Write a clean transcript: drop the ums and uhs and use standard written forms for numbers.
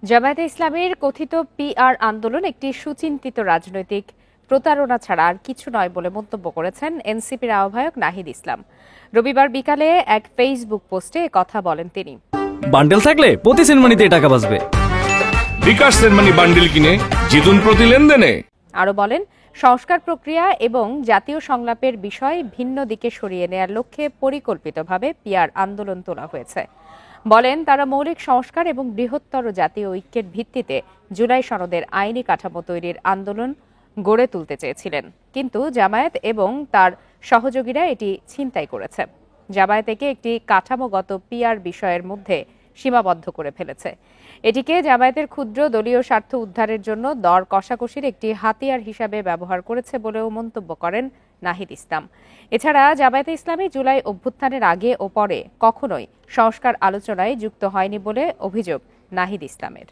জামায়াতে ইসলামীর কথিত পিআর আন্দোলন একটি সুচিন্তিত রাজনৈতিক প্রতারণা ছাড়া আর কিছু নয় বলে মন্তব্য করেছেন এনসিপির আহ্বায়ক নাহিদ ইসলাম। রবিবার বিকালে এক ফেসবুক পোস্টে কথা বলেন তিনি। বান্ডেল থাকলে প্রতি সেনমানিতে টাকা বাঁচবে। বিকাশ সেনমানি বান্ডেল কিনে জিতুন প্রতি লেনদেনে। আরো বলেন, সংস্কার প্রক্রিয়া এবং জাতীয় সংলাপের বিষয় ভিন্ন দিকে সরিয়ে নেয়ার লক্ষ্যে পরিকল্পিতভাবে পিআর আন্দোলন তোলা হয়েছে। বলেন, তারা মৌলিক সংস্কার এবং বৃহত্তর জাতীয় ঐক্যের ভিত্তিতে জুলাই সনদের আইনি কাঠামো তৈরির আন্দোলন গড়ে তুলতে চেয়েছিলেন, কিন্তু জামায়াত এবং তার সহযোগীরা এটি ছিনতাই করেছে। জামায়াত একে একটি কাঠামোগত পিআর বিষয়ের মধ্যে সীমাবদ্ধ করে ফেলেছে। এটিকে জামায়াতের ক্ষুদ্র দলীয় স্বার্থ উদ্ধারের জন্য দর কষাকষির একটি হাতিয়ার হিসাবে ব্যবহার করেছে বলেও মন্তব্য করেন নাহিদ ইসলাম। এছাড়া জামায়াতে ইসলামী জুলাই অভ্যুত্থানের আগে ও পরে কখনোই সংস্কার আলোচনায় যুক্ত হয়নি বলে অভিযোগ নাহিদ ইসলামের।